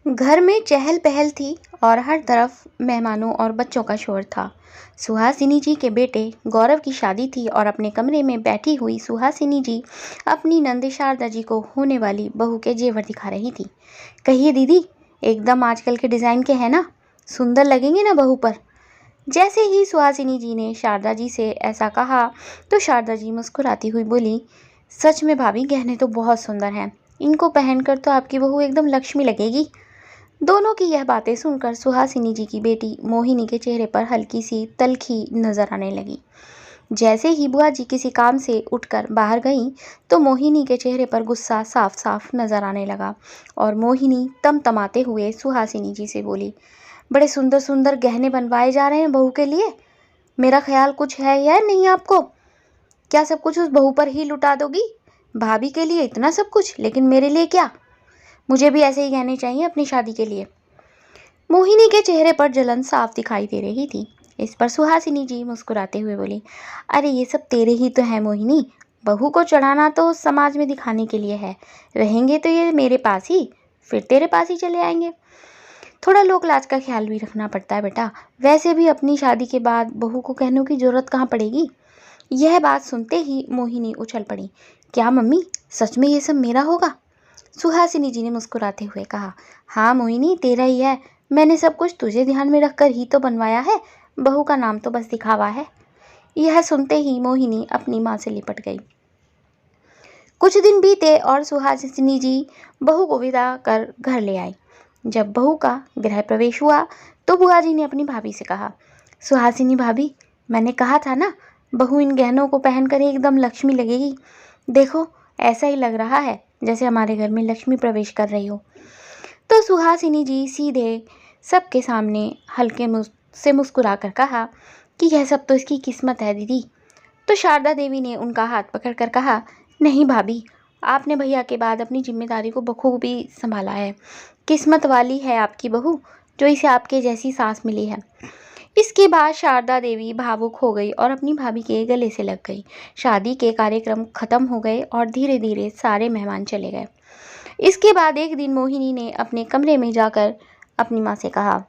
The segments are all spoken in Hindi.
घर में चहल पहल थी और हर तरफ मेहमानों और बच्चों का शोर था। सुहासिनी जी के बेटे गौरव की शादी थी और अपने कमरे में बैठी हुई सुहासिनी जी अपनी नंदी शारदा जी को होने वाली बहू के जेवर दिखा रही थी। कहिए दीदी, एकदम आजकल के डिज़ाइन के हैं ना, सुंदर लगेंगे ना बहू पर। जैसे ही सुहासिनी जी ने शारदा जी से ऐसा कहा तो शारदा जी मुस्कुराती हुई बोली, सच में भाभी, गहने तो बहुत सुंदर हैं। इनको पहनकर तो आपकी बहू एकदम लक्ष्मी लगेगी। दोनों की यह बातें सुनकर सुहासिनी जी की बेटी मोहिनी के चेहरे पर हल्की सी तल्खी नजर आने लगी। जैसे ही बुआ जी किसी काम से उठकर बाहर गईं तो मोहिनी के चेहरे पर गुस्सा साफ साफ नजर आने लगा और मोहिनी तमतमाते हुए सुहासिनी जी से बोली, बड़े सुंदर सुंदर गहने बनवाए जा रहे हैं बहू के लिए। मेरा ख्याल कुछ है या नहीं आपको? क्या सब कुछ उस बहू पर ही लुटा दोगी? भाभी के लिए इतना सब कुछ, लेकिन मेरे लिए क्या? मुझे भी ऐसे ही गहने चाहिए अपनी शादी के लिए। मोहिनी के चेहरे पर जलन साफ दिखाई दे रही थी। इस पर सुहासिनी जी मुस्कुराते हुए बोली, अरे ये सब तेरे ही तो है मोहिनी। बहू को चढ़ाना तो समाज में दिखाने के लिए है। रहेंगे तो ये मेरे पास ही, फिर तेरे पास ही चले आएंगे। थोड़ा लोक लाज का ख्याल भी रखना पड़ता है बेटा। वैसे भी अपनी शादी के बाद बहू को कहने की जरूरत कहाँ पड़ेगी। यह बात सुनते ही मोहिनी उछल पड़ी। क्या मम्मी, सच में ये सब मेरा होगा? सुहासिनी जी ने मुस्कुराते हुए कहा, हाँ मोहिनी, तेरा ही है। मैंने सब कुछ तुझे ध्यान में रखकर ही तो बनवाया है। बहू का नाम तो बस दिखावा है। यह सुनते ही मोहिनी अपनी माँ से लिपट गई। कुछ दिन बीते और सुहासिनी जी बहू को विदा कर घर ले आई। जब बहू का गृह प्रवेश हुआ तो बुआ जी ने अपनी भाभी से कहा, सुहासिनी भाभी, मैंने कहा था ना, बहू इन गहनों को पहनकर एकदम लक्ष्मी लगेगी। देखो, ऐसा ही लग रहा है जैसे हमारे घर में लक्ष्मी प्रवेश कर रही हो। तो सुहासिनी जी सीधे सबके सामने हल्के से मुस्कुरा कर कहा कि यह सब तो इसकी किस्मत है दीदी। तो शारदा देवी ने उनका हाथ पकड़कर कहा, नहीं भाभी, आपने भैया के बाद अपनी जिम्मेदारी को बखूबी संभाला है। किस्मत वाली है आपकी बहू, जो इसे आपके जैसी सास मिली है। इसके बाद शारदा देवी भावुक हो गई और अपनी भाभी के गले से लग गई। शादी के कार्यक्रम खत्म हो गए और धीरे धीरे सारे मेहमान चले गए। इसके बाद एक दिन मोहिनी ने अपने कमरे में जाकर अपनी माँ से कहा,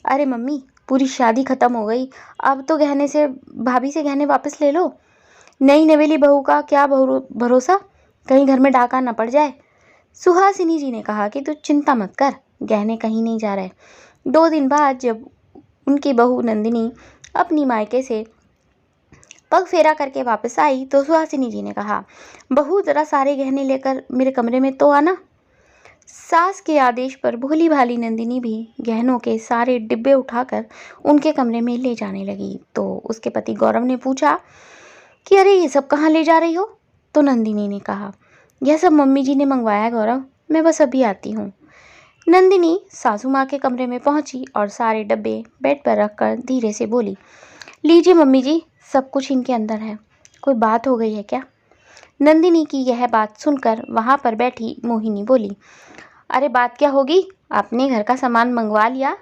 अरे मम्मी, पूरी शादी खत्म हो गई, अब तो भाभी से गहने वापस ले लो। नई नवेली बहू का क्या भरोसा, कहीं घर में डाका न पड़ जाए। सुहासिनी जी ने कहा कि तू चिंता मत कर, गहने कहीं नहीं जा रहे। 2 दिन बाद जब उनकी बहू नंदिनी अपनी मायके से पग फेरा करके वापस आई तो सुहासिनी जी ने कहा, बहू जरा सारे गहने लेकर मेरे कमरे में तो आना। सास के आदेश पर भोली भाली नंदिनी भी गहनों के सारे डिब्बे उठाकर उनके कमरे में ले जाने लगी। तो उसके पति गौरव ने पूछा कि अरे ये सब कहाँ ले जा रही हो? तो नंदिनी ने कहा, यह सब मम्मी जी ने मंगवाया गौरव, मैं बस अभी आती हूँ। नंदिनी सासू माँ के कमरे में पहुंची और सारे डब्बे बेड पर रखकर धीरे से बोली, लीजिए मम्मी जी, सब कुछ इनके अंदर है। कोई बात हो गई है क्या? नंदिनी की यह बात सुनकर वहां पर बैठी मोहिनी बोली, अरे बात क्या होगी, आपने घर का सामान मंगवा लिया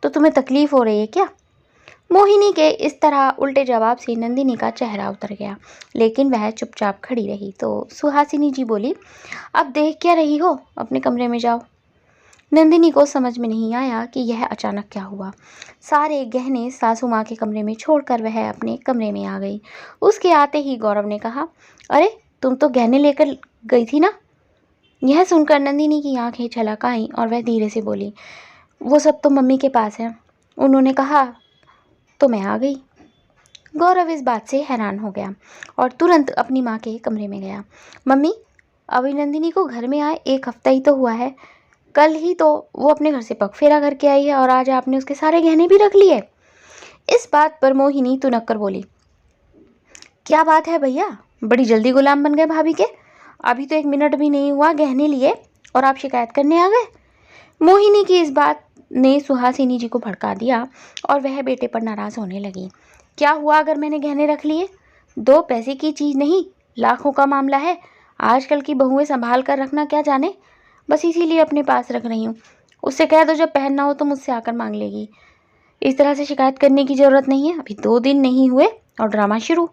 तो तुम्हें तकलीफ हो रही है क्या? मोहिनी के इस तरह उल्टे जवाब से नंदिनी का चेहरा उतर गया, लेकिन वह चुपचाप खड़ी रही। तो सुहासिनी जी बोली, अब देख क्या रही हो, अपने कमरे में जाओ। नंदिनी को समझ में नहीं आया कि यह अचानक क्या हुआ। सारे गहने सासू माँ के कमरे में छोड़कर वह अपने कमरे में आ गई। उसके आते ही गौरव ने कहा, अरे तुम तो गहने लेकर गई थी ना? यह सुनकर नंदिनी की आंखें छलक आईं और वह धीरे से बोली, वो सब तो मम्मी के पास है, उन्होंने कहा तो मैं आ गई। गौरव इस बात से हैरान हो गया और तुरंत अपनी माँ के कमरे में गया। मम्मी, अभी नंदिनी को घर में आए 1 हफ्ता ही तो हुआ है। कल ही तो वो अपने घर से पग फेरा करके आई है और आज आपने उसके सारे गहने भी रख लिए। इस बात पर मोहिनी तुनक कर बोली, क्या बात है भैया, बड़ी जल्दी गुलाम बन गए भाभी के। अभी तो 1 मिनट भी नहीं हुआ गहने लिए और आप शिकायत करने आ गए। मोहिनी की इस बात ने सुहासिनी जी को भड़का दिया और वह बेटे पर नाराज होने लगी। क्या हुआ अगर मैंने गहने रख लिए? 2 पैसे की चीज़ नहीं, लाखों का मामला है। आजकल की बहुएं संभाल कर रखना क्या जाने, बस इसीलिए अपने पास रख रही हूँ। उससे कह दो जब पहनना हो तो मुझसे आकर मांग लेगी। इस तरह से शिकायत करने की ज़रूरत नहीं है, अभी 2 दिन नहीं हुए और ड्रामा शुरू।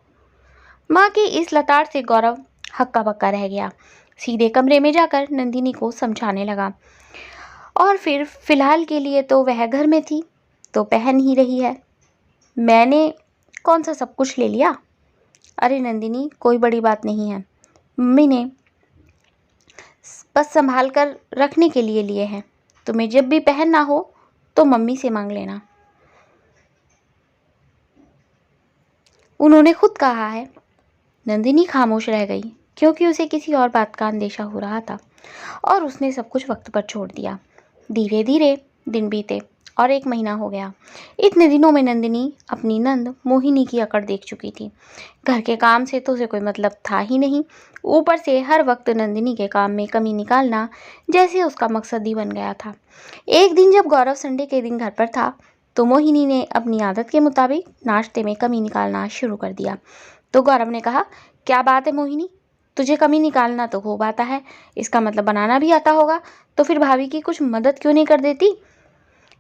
माँ की इस लताड़ से गौरव हक्का बक्का रह गया। सीधे कमरे में जाकर नंदिनी को समझाने लगा, और फिर फिलहाल के लिए तो वह घर में थी तो पहन ही रही है। मैंने कौन सा सब कुछ ले लिया? अरे नंदिनी, कोई बड़ी बात नहीं है। मम्मी ने बस संभाल कर रखने के लिए लिए हैं। तुम्हें जब भी पहनना हो तो मम्मी से मांग लेना, उन्होंने खुद कहा है। नंदिनी खामोश रह गई क्योंकि उसे किसी और बात का अंदेशा हो रहा था और उसने सब कुछ वक्त पर छोड़ दिया। धीरे धीरे दिन बीते और 1 महीना हो गया। इतने दिनों में नंदिनी अपनी नंद मोहिनी की अकड़ देख चुकी थी। घर के काम से तो उसे कोई मतलब था ही नहीं, ऊपर से हर वक्त नंदिनी के काम में कमी निकालना जैसे उसका मकसद ही बन गया था। एक दिन जब गौरव संडे के दिन घर पर था तो मोहिनी ने अपनी आदत के मुताबिक नाश्ते में कमी निकालना शुरू कर दिया। तो गौरव ने कहा, क्या बात है मोहिनी, तुझे कमी निकालना तो खूब आता है, इसका मतलब बनाना भी आता होगा, तो फिर भाभी की कुछ मदद क्यों नहीं कर देती?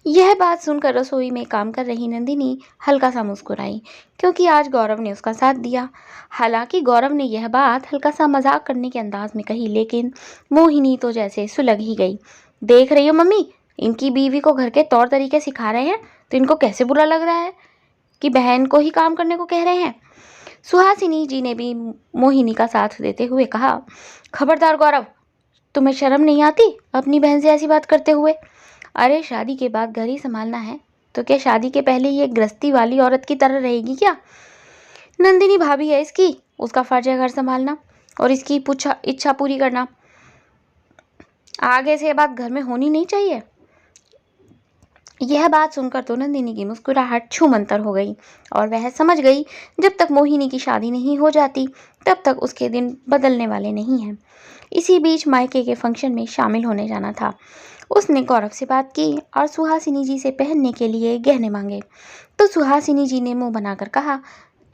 यह बात सुनकर रसोई में काम कर रही नंदिनी हल्का सा मुस्कुराई क्योंकि आज गौरव ने उसका साथ दिया। हालांकि गौरव ने यह बात हल्का सा मजाक करने के अंदाज में कही, लेकिन मोहिनी तो जैसे सुलग ही गई। देख रही हो मम्मी, इनकी बीवी को घर के तौर तरीके सिखा रहे हैं तो इनको कैसे बुरा लग रहा है कि बहन को ही काम करने को कह रहे हैं। सुहासिनी जी ने भी मोहिनी का साथ देते हुए कहा, खबरदार गौरव, तुम्हें शर्म नहीं आती अपनी बहन से ऐसी बात करते हुए? अरे शादी के बाद घर ही संभालना है तो क्या शादी के पहले ये गृहस्थी वाली औरत की तरह रहेगी क्या? नंदिनी भाभी है इसकी, उसका फर्ज है घर संभालना और इसकी इच्छा पूरी करना। आगे से ये बात घर में होनी नहीं चाहिए। यह बात सुनकर तो नंदिनी की मुस्कुराहट छूमंतर हो गई और वह समझ गई जब तक मोहिनी की शादी नहीं हो जाती तब तक उसके दिन बदलने वाले नहीं हैं। इसी बीच मायके के फंक्शन में शामिल होने जाना था। उसने गौरव से बात की और सुहासिनी जी से पहनने के लिए गहने मांगे। तो सुहासिनी जी ने मुंह बनाकर कहा,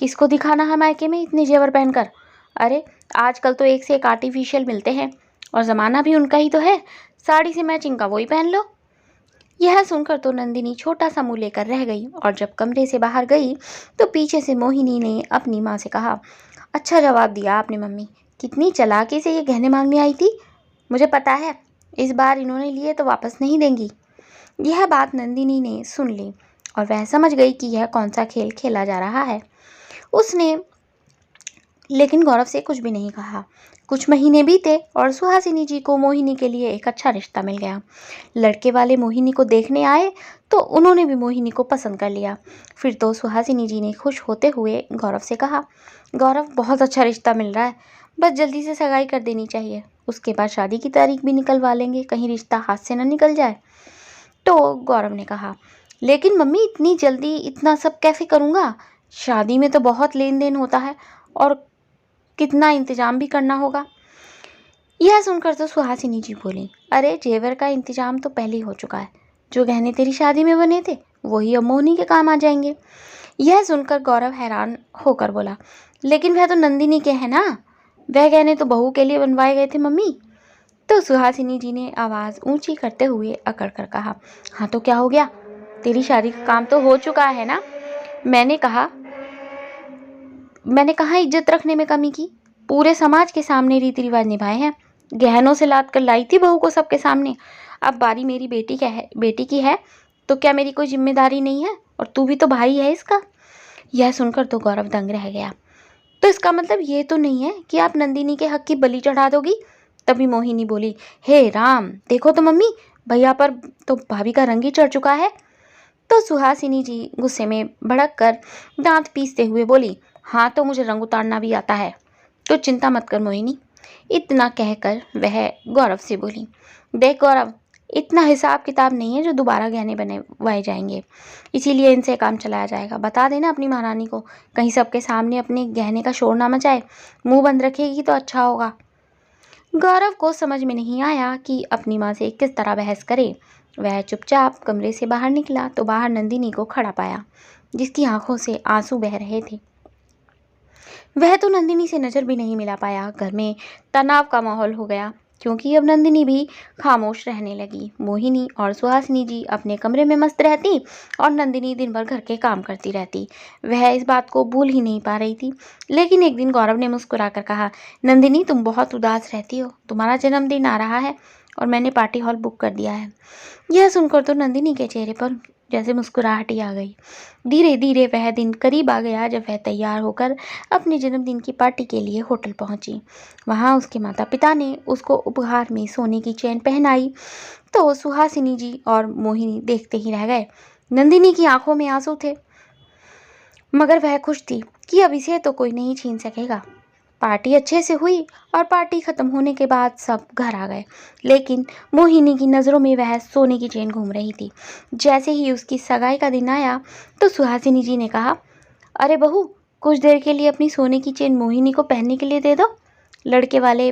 किसको दिखाना है मायके में इतने जेवर पहनकर? अरे आजकल तो एक से एक आर्टिफिशियल मिलते हैं और ज़माना भी उनका ही तो है, साड़ी से मैचिंग का वही पहन लो। यह सुनकर तो नंदिनी छोटा सा मुंह लेकर रह गई और जब कमरे से बाहर गई तो पीछे से मोहिनी ने अपनी माँ से कहा, अच्छा जवाब दिया आपने मम्मी, कितनी चालाकी से ये गहने मांगने आई थी। मुझे पता है इस बार इन्होंने लिए तो वापस नहीं देंगी। यह बात नंदिनी ने सुन ली और वह समझ गई कि यह कौन सा खेल खेला जा रहा है। उसने लेकिन गौरव से कुछ भी नहीं कहा। कुछ महीने बीते और सुहासिनी जी को मोहिनी के लिए एक अच्छा रिश्ता मिल गया। लड़के वाले मोहिनी को देखने आए तो उन्होंने भी मोहिनी को पसंद कर लिया। फिर तो सुहासिनी जी ने खुश होते हुए गौरव से कहा, गौरव बहुत अच्छा रिश्ता मिल रहा है, बस जल्दी से सगाई कर देनी चाहिए, उसके बाद शादी की तारीख भी निकलवा लेंगे, कहीं रिश्ता हाथ से न निकल जाए। तो गौरव ने कहा, लेकिन मम्मी इतनी जल्दी इतना सब कैसे करूँगा, शादी में तो बहुत लेन देन होता है और कितना इंतजाम भी करना होगा। यह सुनकर तो सुहासिनी जी बोली, अरे जेवर का इंतजाम तो पहले ही हो चुका है, जो गहने तेरी शादी में बने थे वही अब मोहिनी के काम आ जाएंगे। यह सुनकर गौरव हैरान होकर बोला, लेकिन वह तो नंदिनी के हैं ना, वह गहने तो बहू के लिए बनवाए गए थे मम्मी। तो सुहासिनी जी ने आवाज़ ऊंची करते हुए अकड़ कर कहा, हाँ तो क्या हो गया, तेरी शादी का काम तो हो चुका है ना। मैंने कहा इज्जत रखने में कमी की, पूरे समाज के सामने रीति रिवाज निभाए हैं, गहनों से लाद कर लाई थी बहू को सबके सामने। अब बारी मेरी बेटी की है तो क्या मेरी कोई जिम्मेदारी नहीं है? और तू भी तो भाई है इसका। यह सुनकर तो गौरव दंग रह गया। तो इसका मतलब ये तो नहीं है कि आप नंदिनी के हक की बलि चढ़ा दोगी? तभी मोहिनी बोली, हे राम, देखो तो मम्मी, भैया पर तो भाभी का रंग ही चढ़ चुका है। तो सुहासिनी जी गुस्से में भड़क कर दांत पीसते हुए बोली, हाँ तो मुझे रंग उतारना भी आता है, तो चिंता मत कर मोहिनी। इतना कहकर वह गौरव से बोली, देख गौरव, इतना हिसाब किताब नहीं है जो दोबारा गहने बनवाए जाएंगे, इसीलिए इनसे काम चलाया जाएगा। बता देना अपनी महारानी को, कहीं सबके सामने अपने गहने का शोर ना मचाए, मुंह बंद रखेगी तो अच्छा होगा। गौरव को समझ में नहीं आया कि अपनी माँ से किस तरह बहस करे। वह चुपचाप कमरे से बाहर निकला तो बाहर नंदिनी को खड़ा पाया, जिसकी आंखों से आंसू बह रहे थे। वह तो नंदिनी से नज़र भी नहीं मिला पाया। घर में तनाव का माहौल हो गया क्योंकि अब नंदिनी भी खामोश रहने लगी। मोहिनी और सुहासिनी जी अपने कमरे में मस्त रहती और नंदिनी दिन भर घर के काम करती रहती। वह इस बात को भूल ही नहीं पा रही थी। लेकिन एक दिन गौरव ने मुस्कुराकर कहा, नंदिनी तुम बहुत उदास रहती हो, तुम्हारा जन्मदिन आ रहा है और मैंने पार्टी हॉल बुक कर दिया है। यह सुनकर तो नंदिनी के चेहरे पर जैसे मुस्कुराहट ही आ गई। धीरे धीरे वह दिन करीब आ गया जब वह तैयार होकर अपने जन्मदिन की पार्टी के लिए होटल पहुंची। वहां उसके माता पिता ने उसको उपहार में सोने की चेन पहनाई तो सुहासिनी जी और मोहिनी देखते ही रह गए। नंदिनी की आंखों में आंसू थे, मगर वह खुश थी कि अब इसे तो कोई नहीं छीन सकेगा। पार्टी अच्छे से हुई और पार्टी खत्म होने के बाद सब घर आ गए, लेकिन मोहिनी की नज़रों में वह सोने की चेन घूम रही थी। जैसे ही उसकी सगाई का दिन आया तो सुहासिनी जी ने कहा, अरे बहू, कुछ देर के लिए अपनी सोने की चेन मोहिनी को पहनने के लिए दे दो, लड़के वाले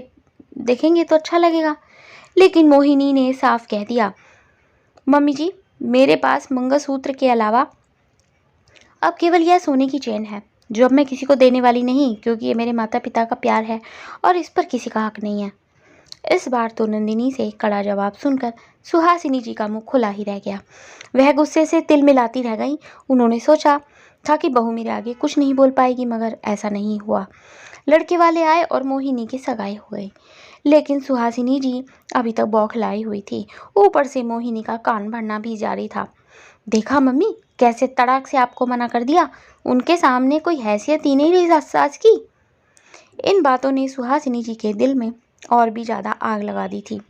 देखेंगे तो अच्छा लगेगा। लेकिन मोहिनी ने साफ कह दिया, मम्मी जी, मेरे पास मंगलसूत्र के अलावा अब केवल यह सोने की चेन है, जो अब मैं किसी को देने वाली नहीं, क्योंकि ये मेरे माता पिता का प्यार है और इस पर किसी का हक नहीं है। इस बार तो नंदिनी से कड़ा जवाब सुनकर सुहासिनी जी का मुंह खुला ही रह गया। वह गुस्से से तिल मिलाती रह गई। उन्होंने सोचा था कि बहू मेरे आगे कुछ नहीं बोल पाएगी, मगर ऐसा नहीं हुआ। लड़के वाले आए और मोहिनी की सगाई हो गई, लेकिन सुहासिनी जी अभी तक बौखलाई हुई थी। ऊपर से मोहिनी का कान भरना भी जारी था। देखा मम्मी, कैसे तड़ाक से आपको मना कर दिया, उनके सामने कोई हैसियत ही नहीं रही सास की। इन बातों ने सुहासिनी जी के दिल में और भी ज़्यादा आग लगा दी थी।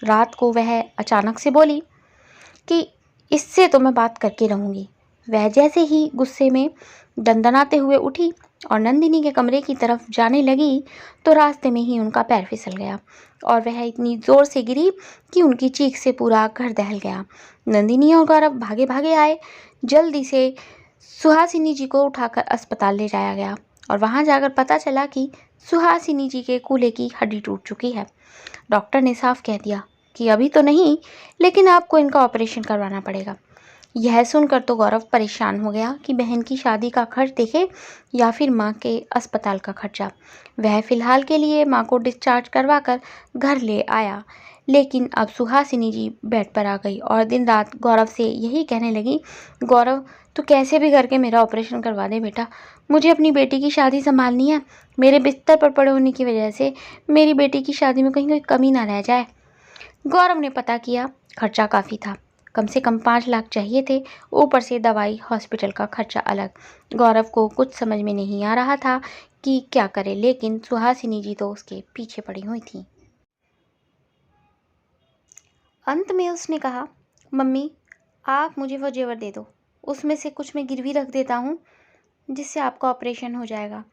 रात को वह अचानक से बोली कि इससे तो मैं बात करके रहूँगी। वह जैसे ही गुस्से में दंदनाते हुए उठी और नंदिनी के कमरे की तरफ जाने लगी तो रास्ते में ही उनका पैर फिसल गया और वह इतनी ज़ोर से गिरी कि उनकी चीख से पूरा घर दहल गया। नंदिनी और गौरव भागे भागे आए। जल्दी से सुहासिनी जी को उठाकर अस्पताल ले जाया गया और वहां जाकर पता चला कि सुहासिनी जी के कूल्हे की हड्डी टूट चुकी है। डॉक्टर ने साफ कह दिया कि अभी तो नहीं, लेकिन आपको इनका ऑपरेशन करवाना पड़ेगा। यह सुनकर तो गौरव परेशान हो गया कि बहन की शादी का खर्च देखे या फिर माँ के अस्पताल का खर्चा। वह फिलहाल के लिए माँ को डिस्चार्ज करवाकर घर ले आया, लेकिन अब सुहासिनी जी बेड पर आ गई और दिन रात गौरव से यही कहने लगी, गौरव, तू कैसे भी करके मेरा ऑपरेशन करवा दे बेटा, मुझे अपनी बेटी की शादी संभालनी है। मेरे बिस्तर पर पड़े होने की वजह से मेरी बेटी की शादी में कहीं कोई कमी ना रह जाए। गौरव ने पता किया, खर्चा काफ़ी था, कम से कम 5 लाख चाहिए थे, ऊपर से दवाई हॉस्पिटल का खर्चा अलग। गौरव को कुछ समझ में नहीं आ रहा था कि क्या करे, लेकिन सुहासिनी जी तो उसके पीछे पड़ी हुई थी। अंत में उसने कहा, मम्मी, आप मुझे वो जेवर दे दो, उसमें से कुछ मैं गिरवी रख देता हूँ, जिससे आपका ऑपरेशन हो जाएगा,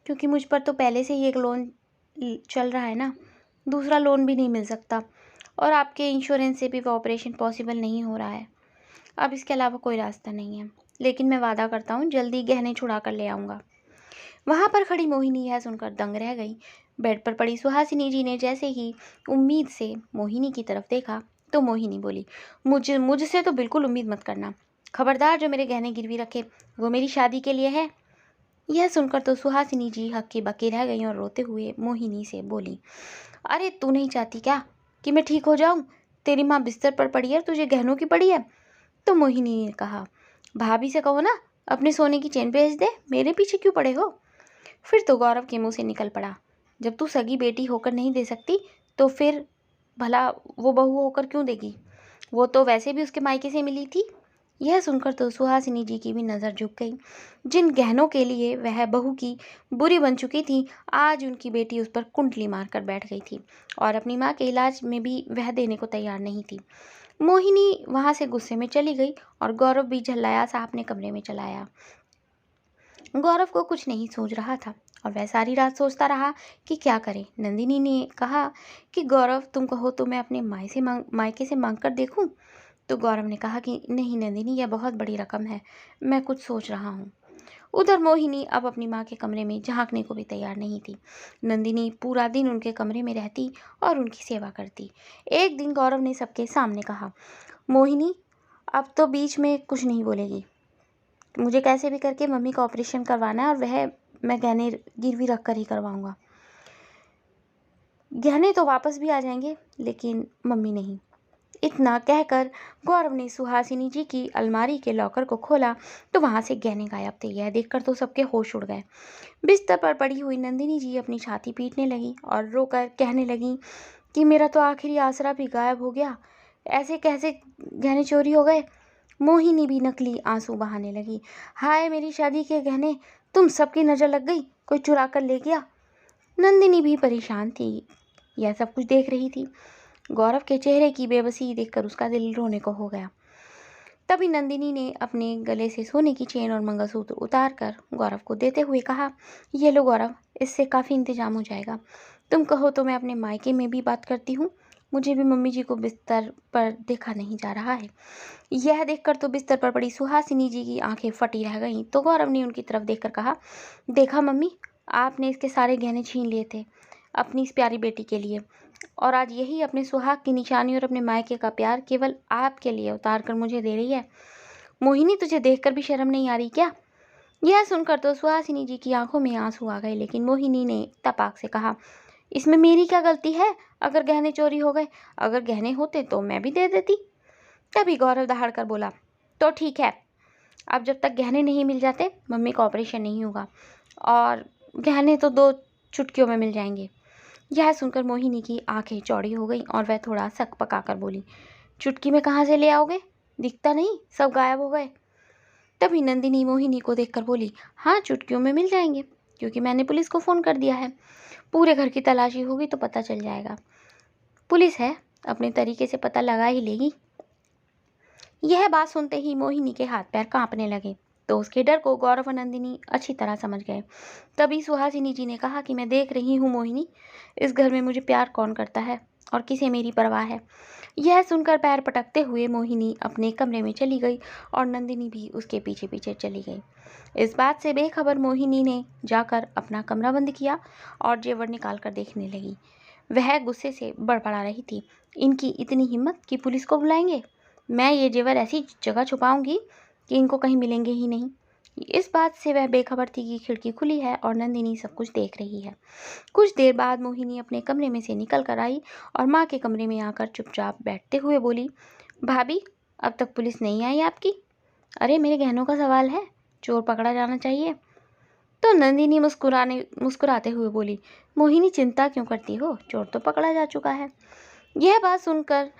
क्योंकि मुझ पर तो पहले से ही एक लोन चल रहा है ना, दूसरा लोन भी नहीं मिल सकता और आपके इंश्योरेंस से भी वो ऑपरेशन पॉसिबल नहीं हो रहा है। अब इसके अलावा कोई रास्ता नहीं है, लेकिन मैं वादा करता हूँ जल्दी गहने छुड़ा कर ले आऊँगा। वहाँ पर खड़ी मोहिनी यह सुनकर दंग रह गई। बेड पर पड़ी सुहासिनी जी ने जैसे ही उम्मीद से मोहिनी की तरफ देखा तो मोहिनी बोली, मुझसे तो बिल्कुल उम्मीद मत करना। खबरदार, जो मेरे गहने गिरवी रखे वो मेरी शादी के लिए है। यह सुनकर तो सुहासिनी जी हक्की बक्की रह गई और रोते हुए मोहिनी से बोली, अरे तू नहीं चाहती क्या कि मैं ठीक हो जाऊं? तेरी माँ बिस्तर पर पड़ी है, तुझे गहनों की पड़ी है। तो मोहिनी ने कहा, भाभी से कहो ना अपने सोने की चेन भेज दे, मेरे पीछे क्यों पड़े हो? फिर तो गौरव के मुंह से निकल पड़ा, जब तू सगी बेटी होकर नहीं दे सकती तो फिर भला वो बहू होकर क्यों देगी? वो तो वैसे भी उसके मायके से मिली थी। यह सुनकर तो सुहासिनी जी की भी नज़र झुक गई। जिन गहनों के लिए वह बहू की बुरी बन चुकी थी, आज उनकी बेटी उस पर कुंडली मारकर बैठ गई थी और अपनी माँ के इलाज में भी वह देने को तैयार नहीं थी। मोहिनी वहाँ से गुस्से में चली गई और गौरव भी झल्लाया सा अपने कमरे में चला आया। गौरव को कुछ नहीं सूझ रहा था और वह सारी रात सोचता रहा कि क्या करे। नंदिनी ने कहा कि गौरव, तुम कहो तो मैं अपने मायके से मांग कर देखूं? तो गौरव ने कहा कि नहीं नंदिनी, यह बहुत बड़ी रकम है, मैं कुछ सोच रहा हूँ। उधर मोहिनी अब अपनी माँ के कमरे में झांकने को भी तैयार नहीं थी। नंदिनी पूरा दिन उनके कमरे में रहती और उनकी सेवा करती। एक दिन गौरव ने सबके सामने कहा, मोहिनी, अब तो बीच में कुछ नहीं बोलेगी, मुझे कैसे भी करके मम्मी का ऑपरेशन करवाना है और वह मैं गहने गिरवी रख कर ही करवाऊंगा। गहने तो वापस भी आ जाएंगे, लेकिन मम्मी नहीं। इतना कहकर गौरव ने सुहासिनी जी की अलमारी के लॉकर को खोला तो वहां से गहने गायब थे। यह देखकर तो सबके होश उड़ गए। बिस्तर पर पड़ी हुई नंदिनी जी अपनी छाती पीटने लगी और रोकर कहने लगी कि मेरा तो आखिरी आसरा भी गायब हो गया। ऐसे कैसे गहने चोरी हो गए? मोहिनी भी नकली आंसू बहाने लगी। हाय मेरी शादी के गहने, तुम सबकी नज़र लग गई, कोई चुरा कर ले गया। नंदिनी भी परेशान थी, यह सब कुछ देख रही थी। गौरव के चेहरे की बेबसी देखकर उसका दिल रोने को हो गया। तभी नंदिनी ने अपने गले से सोने की चेन और मंगलसूत्र उतार कर गौरव को देते हुए कहा, ये लो गौरव, इससे काफ़ी इंतजाम हो जाएगा। तुम कहो तो मैं अपने मायके में भी बात करती हूँ। मुझे भी मम्मी जी को बिस्तर पर देखा नहीं जा रहा है। यह देखकर तो बिस्तर पर पड़ी सुहासिनी जी की आंखें फटी रह गईं। तो गौरव ने उनकी तरफ देखकर कहा, देखा मम्मी, आपने इसके सारे गहने छीन लिए थे अपनी इस प्यारी बेटी के लिए, और आज यही अपने सुहाग की निशानी और अपने मायके का प्यार केवल आपके लिए उतार कर मुझे दे रही है। मोहिनी, तुझे देखकर भी शर्म नहीं आ रही क्या? यह सुनकर तो सुहासिनी जी की आंखों में आंसू आ गए, लेकिन मोहिनी ने तपाक से कहा, इसमें मेरी क्या गलती है? अगर गहने चोरी हो गए, अगर गहने होते तो मैं भी दे देती। तभी गौरव दहाड़ कर बोला, तो ठीक है, अब जब तक गहने नहीं मिल जाते मम्मी का ऑपरेशन नहीं होगा, और गहने तो 2 चुटकियों में मिल जाएंगे। यह सुनकर मोहिनी की आंखें चौड़ी हो गईं और वह थोड़ा सक पकाकर बोली, चुटकी में कहाँ से ले आओगे? दिखता नहीं, सब गायब हो गए। तभी नंदिनी मोहिनी को देखकर बोली, हाँ चुटकियों में मिल जाएंगे, क्योंकि मैंने पुलिस को फ़ोन कर दिया है। पूरे घर की तलाशी होगी तो पता चल जाएगा। पुलिस है, अपने तरीके से पता लगा ही लेगी। यह बात सुनते ही मोहिनी के हाथ पैर कांपने लगे। तो उसके डर को गौरव और नंदिनी अच्छी तरह समझ गए। तभी सुहासिनी जी ने कहा कि मैं देख रही हूँ मोहिनी, इस घर में मुझे प्यार कौन करता है और किसे मेरी परवाह है। यह सुनकर पैर पटकते हुए मोहिनी अपने कमरे में चली गई और नंदिनी भी उसके पीछे पीछे चली गई। इस बात से बेखबर मोहिनी ने जाकर अपना कमरा बंद किया और जेवर निकाल कर देखने लगी। वह गुस्से से बड़बड़ा रही थी, इनकी इतनी हिम्मत कि पुलिस को बुलाएंगे। मैं ये जेवर ऐसी जगह छुपाऊंगी कि इनको कहीं मिलेंगे ही नहीं। इस बात से वह बेखबर थी कि खिड़की खुली है और नंदिनी सब कुछ देख रही है। कुछ देर बाद मोहिनी अपने कमरे में से निकल कर आई और माँ के कमरे में आकर चुपचाप बैठते हुए बोली, भाभी, अब तक पुलिस नहीं आई आपकी? अरे मेरे गहनों का सवाल है, चोर पकड़ा जाना चाहिए। तो नंदिनी मुस्कुराते हुए बोली, मोहिनी चिंता क्यों करती हो, चोर तो पकड़ा जा चुका है। यह बात सुनकर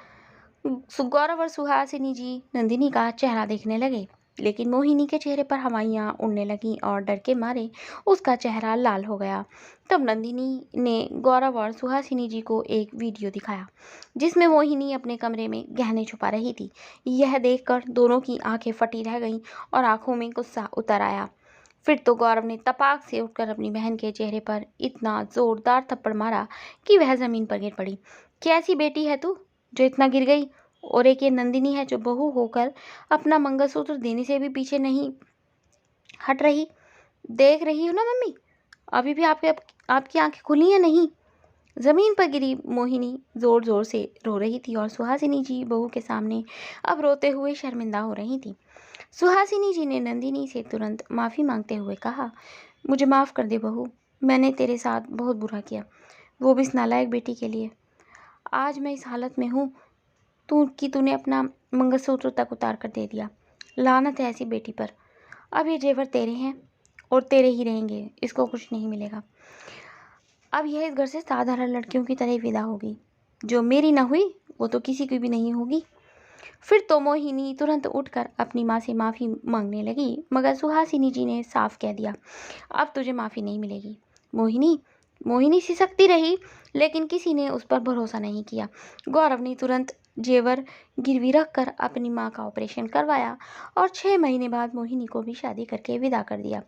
गौरव और सुहासिनी जी नंदिनी का चेहरा देखने लगे, लेकिन मोहिनी के चेहरे पर हवाइयाँ उड़ने लगीं और डर के मारे उसका चेहरा लाल हो गया। तब नंदिनी ने गौरव और सुहासिनी जी को एक वीडियो दिखाया जिसमें मोहिनी अपने कमरे में गहने छुपा रही थी। यह देखकर दोनों की आंखें फटी रह गईं और आंखों में गुस्सा उतर आया। फिर तो गौरव ने तपाक से उठकर अपनी बहन के चेहरे पर इतना जोरदार थप्पड़ मारा कि वह जमीन पर गिर पड़ी। कैसी बेटी है तू जो इतना गिर गई? और एक ये नंदिनी है जो बहू होकर अपना मंगलसूत्र देने से भी पीछे नहीं हट रही। देख रही हो ना मम्मी, अभी भी आपकी आंखें खुली या नहीं? जमीन पर गिरी मोहिनी जोर जोर से रो रही थी और सुहासिनी जी बहू के सामने अब रोते हुए शर्मिंदा हो रही थी। सुहासिनी जी ने नंदिनी से तुरंत माफ़ी मांगते हुए कहा, मुझे माफ़ कर दे बहू, मैंने तेरे साथ बहुत बुरा किया, वो भी इस नालायक बेटी के लिए। आज मैं इस हालत में हूँ तूने अपना मंगलसूत्र तक उतार कर दे दिया। लानत है ऐसी बेटी पर। अब ये जेवर तेरे हैं और तेरे ही रहेंगे, इसको कुछ नहीं मिलेगा। अब यह इस घर से साधारण लड़कियों की तरह विदा होगी। जो मेरी ना हुई वो तो किसी की भी नहीं होगी। फिर तो मोहिनी तुरंत उठकर अपनी माँ से माफ़ी मांगने लगी, मगर सुहासिनी जी ने साफ कह दिया, अब तुझे माफ़ी नहीं मिलेगी। मोहिनी सिसकती रही, लेकिन किसी ने उस पर भरोसा नहीं किया। गौरव ने तुरंत जेवर गिरवी रख कर अपनी माँ का ऑपरेशन करवाया और 6 महीने बाद मोहिनी को भी शादी करके विदा कर दिया।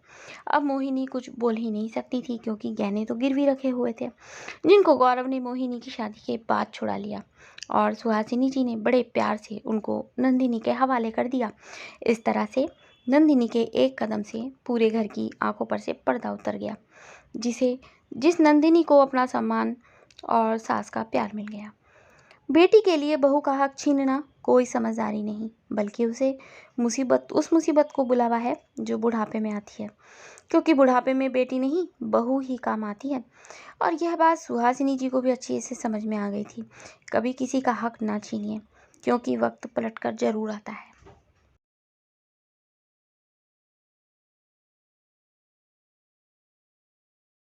अब मोहिनी कुछ बोल ही नहीं सकती थी, क्योंकि गहने तो गिरवी रखे हुए थे जिनको गौरव ने मोहिनी की शादी के बाद छुड़ा लिया, और सुहासिनी जी ने बड़े प्यार से उनको नंदिनी के हवाले कर दिया। इस तरह से नंदिनी के एक कदम से पूरे घर की आंखों पर से पर्दा उतर गया, जिस नंदिनी को अपना सम्मान और सास का प्यार मिल गया। बेटी के लिए बहू का हक छीनना कोई समझदारी नहीं, बल्कि उस मुसीबत को बुलावा है जो बुढ़ापे में आती है, क्योंकि बुढ़ापे में बेटी नहीं बहू ही काम आती है। और यह बात सुहासिनी जी को भी अच्छी से समझ में आ गई थी। कभी किसी का हक ना छीनिए, क्योंकि वक्त पलट कर जरूर आता है।